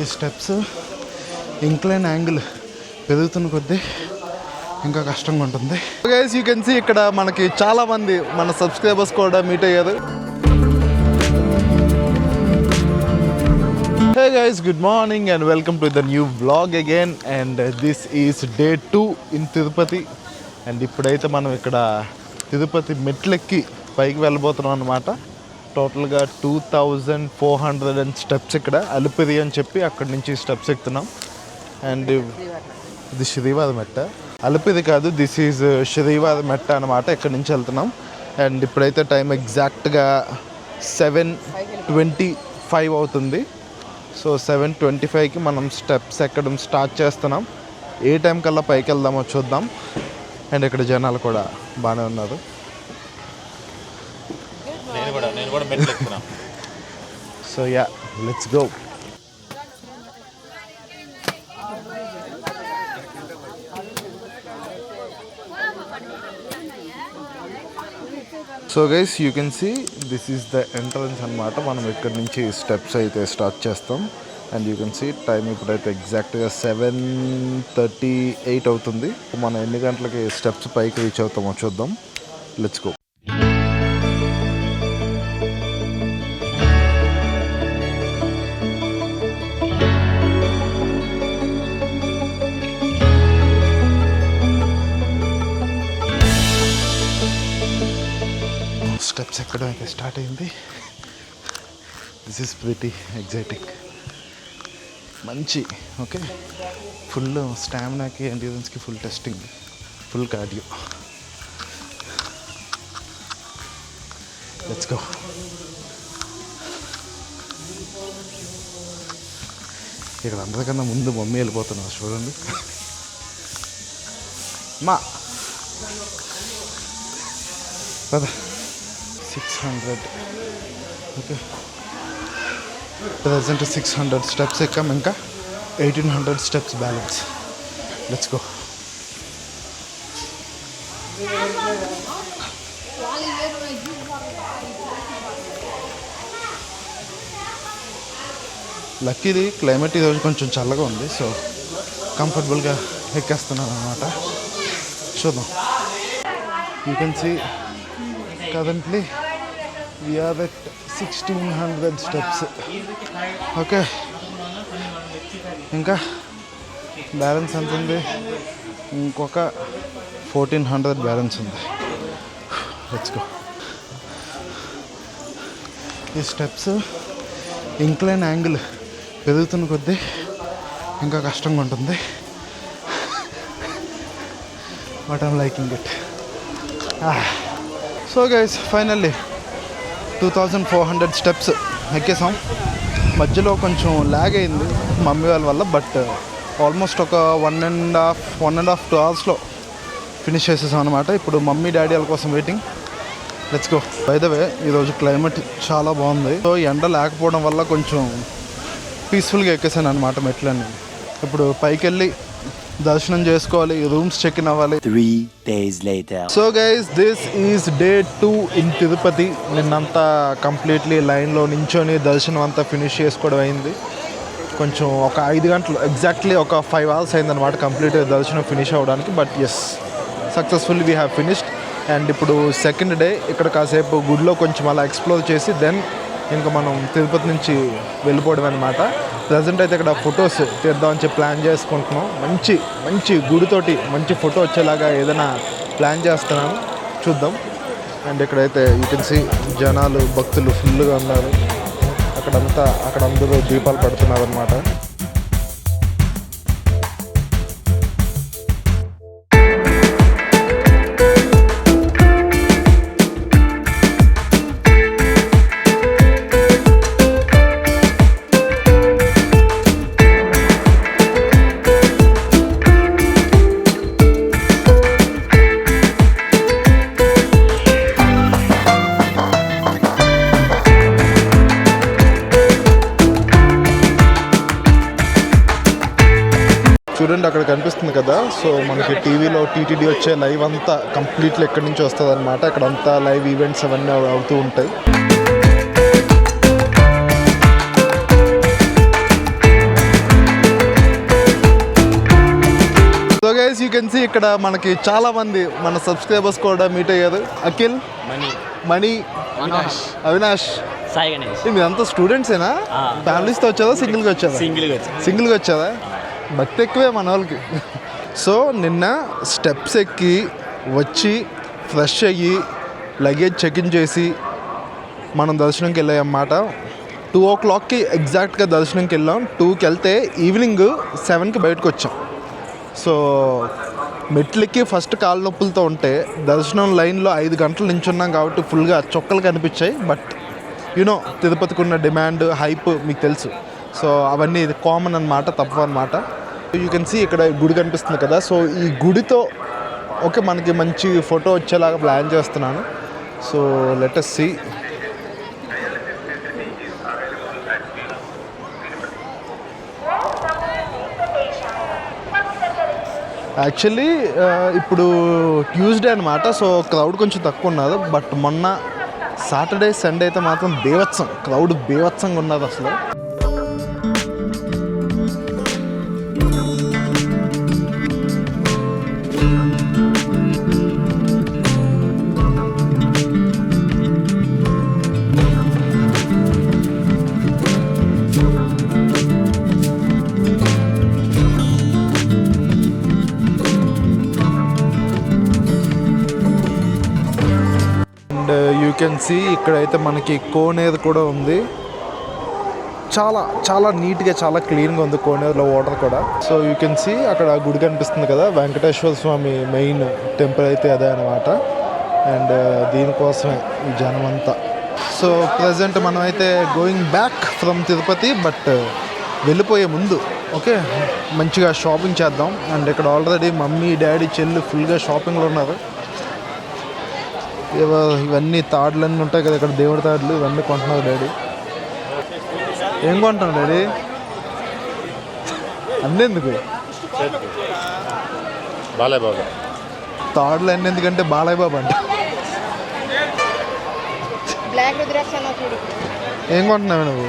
ఈ steps incline angle పెరుగుతున్న కొద్దీ ఇంకా కష్టంగా ఉంటుంది. గైస్ యూ కెన్ సీ ఇక్కడ మనకి చాలా మంది మన సబ్స్క్రైబర్స్ కూడా మీట్ అయ్యారు. Hey guys, good morning and welcome to the new vlog again, and this is day 2 in Tirupati. And ఇప్పుడైతే మనం ఇక్కడ తిరుపతి మెట్లెక్కి పైకి వెళ్ళబోతున్నాం అన్నమాట. టోటల్గా 2400 స్టెప్స్ ఇక్కడ అలిపిరి అని చెప్పి అక్కడి నుంచి స్టెప్స్ ఎక్కుతున్నాం. అండ్ ఇది శ్రీవారి మెట్ట, అలిపిరి కాదు, దిస్ ఈజ్ శ్రీవారి మెట్ట అనమాట. ఇక్కడి నుంచి వెళ్తున్నాం. అండ్ ఇప్పుడైతే టైం ఎగ్జాక్ట్గా 7:25 అవుతుంది. సో 7:25కి మనం స్టెప్స్ ఎక్కడం స్టార్ట్ చేస్తున్నాం. ఏ టైం కల్లా పైకి వెళ్దామో చూద్దాం. అండ్ ఇక్కడ జనాలు కూడా బాగానే ఉన్నారు. So ya, let's go. So guys you can see this is the entrance అనమాట. మనం ఇక్కడ నుంచి స్టెప్స్ అయితే స్టార్ట్ చేస్తాం. And you can see time ఇప్పుడైతే ఎగ్జాక్ట్గా 7:38 అవుతుంది. మనం ఎన్ని గంటలకి స్టెప్స్ పైకి రీచ్ అవుతామో చూద్దాం. Let's go. స్టెప్స్ ఎక్కడం అయితే స్టార్ట్ అయింది. This is pretty exciting. మంచి ఓకే, ఫుల్ స్టామినాకి ఎండ్యూరెన్స్కి full testing, full cardio. Let's go. ఇక్కడ అందరికన్నా ముందు మమ్మీ వెళ్ళిపోతున్నారు చూడండి. మా పద 600 ఓకే, ప్రజెంట్ 600 స్టెప్స్ ఎక్కాం. ఇంకా 1800 స్టెప్స్ బ్యాలెన్స్. Let's go. లక్కీది క్లైమేట్ ఈరోజు కొంచెం చల్లగా ఉంది, సో కంఫర్టబుల్గా ఎక్కేస్తున్నాను అనమాట. చూద్దాం. You can see currently we are at 1600 steps. Okay, ఇంకా బ్యాలెన్స్ ఎంత ఉంది? ఇంకొక 1400 బ్యాలెన్స్ ఉంది. Let's go. ఈ స్టెప్స్ ఇంక్లైన్ యాంగిల్ పెరుగుతున్న కొద్దీ ఇంకా కష్టంగా ఉంటుంది. But I'm liking it. So guys finally 2400 steps ఎక్కేసాం. మధ్యలో కొంచెం ల్యాగ్ అయింది మమ్మీ వాళ్ళ వల్ల, బట్ ఆల్మోస్ట్ ఒక 1.5-2 అవర్స్లో ఫినిష్ చేసేసాం అనమాట. ఇప్పుడు మమ్మీ డాడీ వాళ్ళ కోసం waiting. Let's go. By the way ఈరోజు క్లైమేట్ చాలా బాగుంది. సో ఎండ లేకపోవడం వల్ల కొంచెం పీస్ఫుల్గా ఎక్కేసాను అనమాట మెట్లన్నీ. ఇప్పుడు పైకి వెళ్ళి దర్శనం చేసుకోవాలి, రూమ్స్ చెక్ ఇన్ అవ్వాలి. 3 days later. So guys this is day 2 in Tirupati. నిన్నంతా కంప్లీట్లీ లైన్లో నించొని దర్శనం అంతా ఫినిష్ చేసుకోవడం అయింది. కొంచెం ఒక 5 గంటలు ఎగ్జాక్ట్లీ ఒక 5 అవర్స్ అయిందనమాట కంప్లీట్గా దర్శనం ఫినిష్ అవ్వడానికి. But yes, successfully we have finished. And ఇప్పుడు సెకండ్ డే ఇక్కడ కాసేపు గుడిలో కొంచెం అలా ఎక్స్ప్లోర్ చేసి దెన్ ఇంకా మనం తిరుపతి నుంచి వెళ్ళిపోవడం అనమాట. ప్రజెంట్ అయితే ఇక్కడ ఫొటోస్ తీద్దామని చెప్పి ప్లాన్ చేసుకుంటున్నాం. మంచి మంచి గుడితోటి మంచి ఫోటో వచ్చేలాగా ఏదైనా ప్లాన్ చేస్తున్నాను, చూద్దాం. అండ్ ఇక్కడైతే యూ కెన్ సీ జనాలు భక్తులు ఫుల్గా ఉన్నారు. అక్కడ అందరూ దీపాలు పెడుతున్నారు అనమాట. చూడండి అక్కడ కనిపిస్తుంది కదా. సో మనకి టీవీలో టీటీడీ వచ్చే లైవ్ అంతా కంప్లీట్లీ ఎక్కడి నుంచి వస్తుంది అనమాట. అక్కడంతా లైవ్ ఈవెంట్స్ అవన్నీ అవుతూ ఉంటాయి. గైస్ యూ కెన్ సీ ఇక్కడ మనకి చాలా మంది మన సబ్స్క్రైబర్స్ కూడా మీట్ అయ్యారు. అఖిల్, మణి, అవినాష్, సాయి గణేష్. మీరంతా స్టూడెంట్సేనా? ఫ్యామిలీస్తో వచ్చారా, సింగిల్గా వచ్చారా? సింగిల్గా వచ్చారా? భక్తి ఎక్కువే మన వాళ్ళకి. సో నిన్న స్టెప్స్ ఎక్కి వచ్చి ఫ్రెష్ అయ్యి లగేజ్ చెక్-ఇన్ చేసి మనం దర్శనంకి వెళ్ళామన్నమాట. 2 o'clockకి ఎగ్జాక్ట్గా దర్శనంకి వెళ్ళాం. 2కి వెళ్తే ఈవినింగ్ 7కి బయటకు వచ్చాం. సో మెట్లెక్కి ఫస్ట్ కాళ్ళ నొప్పులతో ఉంటే దర్శనం లైన్లో 5 గంటలు నించున్నాం కాబట్టి ఫుల్గా చొక్కలు కనిపించాయి. బట్ యూనో తిరుపతికి ఉన్న డిమాండ్, హైప్ మీకు తెలుసు. సో అవన్నీ ఇది కామన్ అన్నమాట, తప్పు అన్నమాట. యూ కెన్ సీ ఇక్కడ గుడి కనిపిస్తుంది కదా. సో ఈ గుడితో ఓకే మనకి మంచి ఫోటో వచ్చేలాగా ప్లాన్ చేస్తున్నాను. So let us see. Actually ఇప్పుడు ట్యూస్డే అనమాట. సో క్రౌడ్ కొంచెం తక్కువ ఉన్నది. బట్ మొన్న సాటర్డే, సండే అయితే మాత్రం బీభత్సం, క్రౌడ్ బీభత్సంగా ఉన్నది అసలు. అండ్ యూ కెన్ సీ ఇక్కడైతే మనకి కోనేరు కూడా ఉంది. చాలా చాలా నీట్గా, చాలా క్లీన్గా ఉంది కోనేరులో వాటర్ కూడా. సో యూ కెన్ సీ అక్కడ గుడి కనిపిస్తుంది కదా, వెంకటేశ్వర స్వామి మెయిన్ టెంపుల్ అయితే అదే అనమాట. అండ్ దీనికోసమే ఈ జనం అంతా. సో ప్రజెంట్ మనం అయితే going back from Tirupati. But వెళ్ళిపోయే ముందు ఓకే మంచిగా షాపింగ్ చేద్దాం. అండ్ ఇక్కడ ఆల్రెడీ మమ్మీ, డాడీ, చెల్లి ఫుల్గా షాపింగ్లో ఉన్నారు. ఇవన్నీ తాడులన్నీ ఉంటాయి కదా ఇక్కడ, దేవుడి తాడులు ఇవన్నీ కొంటున్నారు డాడీ. ఏం కొంటున్నావు డాడీ? అన్నెందుకు బాలయ్య బాబా తాడులు అన్నీ ఎందుకంటే బాలయ్య బాబా అంట. ఏం కొంటున్నావు నువ్వు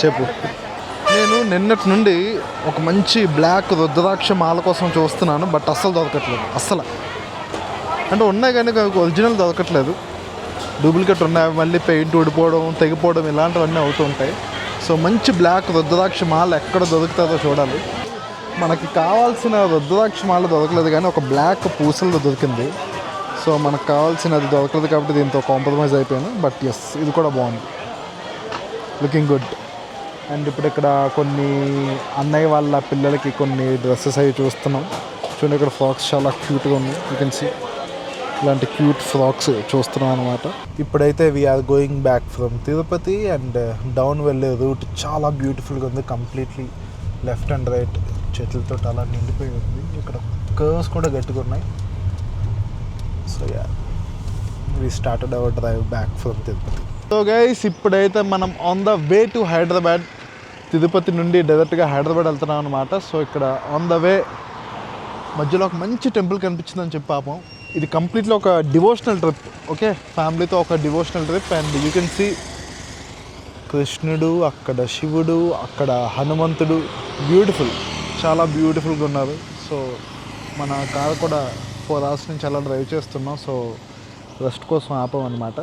చెప్పు. నేను నిన్నటి నుండి ఒక మంచి బ్లాక్ రుద్రాక్ష మాల కోసం చూస్తున్నాను. బట్ అస్సలు దొరకట్లేదు. అస్సలు అంటే ఉన్నాయి కానీ ఒరిజినల్ దొరకట్లేదు. డూప్లికేట్ ఉన్నాయి. మళ్ళీ పెయింట్ ఊడిపోవడం, తెగిపోవడం ఇలాంటివన్నీ అవుతూ ఉంటాయి. సో మంచి బ్లాక్ రుద్రాక్ష మాల ఎక్కడ దొరుకుతుందో చూడాలి. మనకి కావాల్సిన రుద్రాక్ష మాల దొరకలేదు కానీ ఒక బ్లాక్ పూసలు దొరికింది. సో మనకు కావాల్సినది దొరకలేదు కాబట్టి దీంతో కాంప్రమైజ్ అయిపోయాను. బట్ ఎస్ ఇది కూడా బాగుంది, లుకింగ్ గుడ్. అండ్ ఇప్పుడు ఇక్కడ కొన్ని అన్నయ్య వాళ్ళ పిల్లలకి కొన్ని డ్రెస్సెస్ అవి చూస్తున్నాం. చూడండి ఇక్కడ ఫ్రాక్స్ చాలా క్యూట్గా ఉన్నాయి. యూ కెన్ సీ ఇలాంటి క్యూట్ ఫ్రాక్స్ చూస్తున్నాం అనమాట. ఇప్పుడైతే we are going back from Tirupati. And down వెళ్ళే రూట్ చాలా బ్యూటిఫుల్గా ఉంది. కంప్లీట్లీ లెఫ్ట్ అండ్ రైట్ చెట్లతో అలా నిండిపోయి ఉంది. ఇక్కడ కర్వ్స్ కూడా గట్టిగా ఉన్నాయి. So yeah we started our drive back from Tirupati. So guys ఇప్పుడైతే మనం on the way to Hyderabad. Tirupati నుండి డైరెక్ట్గా హైదరాబాద్ వెళ్తున్నాం అనమాట. సో ఇక్కడ ఆన్ ద వే మధ్యలో ఒక మంచి టెంపుల్ కనిపించిందని చెప్పి పాపం. ఇది కంప్లీట్లీ ఒక డివోషనల్ ట్రిప్. ఓకే ఫ్యామిలీతో ఒక devotional trip. And you can see కృష్ణుడు, అక్కడ శివుడు, అక్కడ హనుమంతుడు, బ్యూటిఫుల్, చాలా బ్యూటిఫుల్గా ఉన్నారు. సో మన కార్ కూడా 4 hours నుంచి అలా డ్రైవ్ చేస్తున్నాం. సో రెస్ట్ కోసం ఆపామన్నమాట.